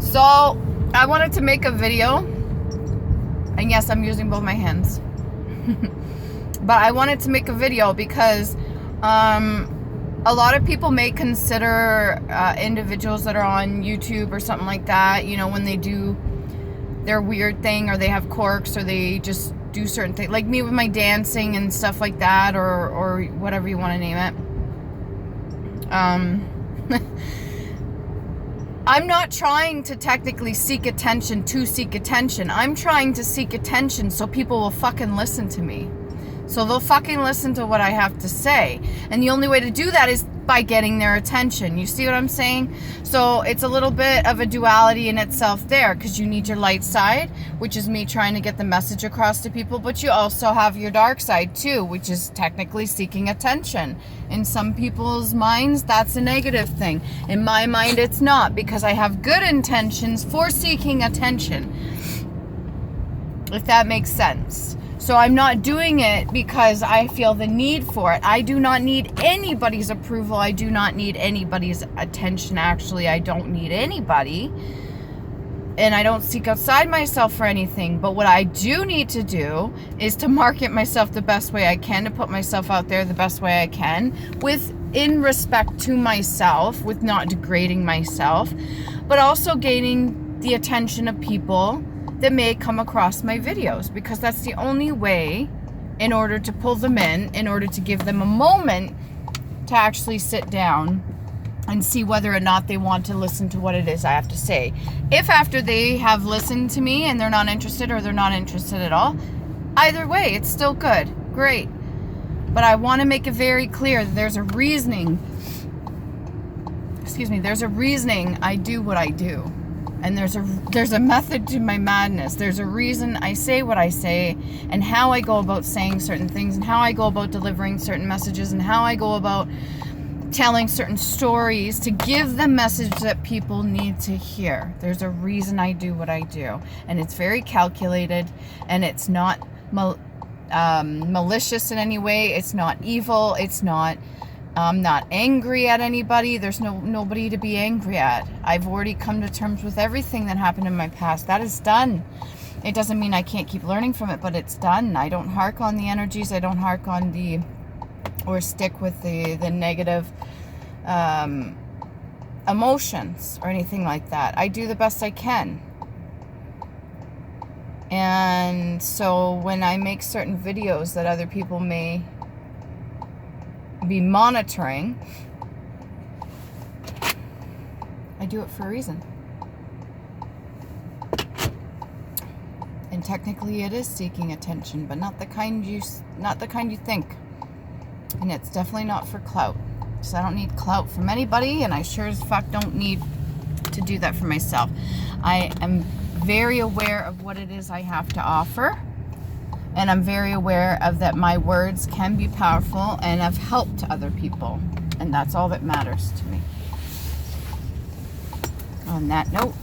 So I wanted to make a video, and yes, I'm using both my hands. But I wanted to make a video because a lot of people may consider individuals that are on YouTube or something like that, you know, when they do their weird thing, or they have quirks, or they just do certain things, like me with my dancing and stuff like that, or whatever you want to name it. I'm not trying to technically seek attention to seek attention. I'm trying to seek attention so people will fucking listen to me. So they'll fucking listen to what I have to say. And the only way to do that is by getting their attention. You see what I'm saying? So it's a little bit of a duality in itself there, because you need your light side, which is me trying to get the message across to people, but you also have your dark side too, which is technically seeking attention. In some people's minds, that's a negative thing. In my mind, it's not, because I have good intentions for seeking attention, if that makes sense. So I'm not doing it because I feel the need for it. I do not need anybody's approval. I do not need anybody's attention. Actually, I don't need anybody. And I don't seek outside myself for anything. But what I do need to do is to market myself the best way I can, to put myself out there the best way I can, in respect to myself, with not degrading myself, but also gaining the attention of people that may come across my videos, because that's the only way, in order to pull them in order to give them a moment to actually sit down and see whether or not they want to listen to what it is I have to say. If after they have listened to me and they're not interested, or they're not interested at all, either way, it's still good, great. But I want to make it very clear that there's a reasoning, there's a reasoning I do what I do. And there's a method to my madness. There's a reason I say what I say, and how I go about saying certain things, and how I go about delivering certain messages, and how I go about telling certain stories to give the message that people need to hear. There's a reason I do what I do. And it's very calculated, and it's not malicious in any way. It's not evil. It's not... I'm not angry at anybody. There's nobody to be angry at. I've already come to terms with everything that happened in my past. That is done. It doesn't mean I can't keep learning from it, but it's done. I don't hark on the energies. I don't hark on or stick with the negative emotions or anything like that. I do the best I can. And so when I make certain videos that other people may be monitoring, I do it for a reason. And technically it is seeking attention, but not the kind you think. And it's definitely not for clout. So I don't need clout from anybody, and I sure as fuck don't need to do that for myself. I am very aware of what it is I have to offer. And I'm very aware of that my words can be powerful and have helped other people. And that's all that matters to me. On that note.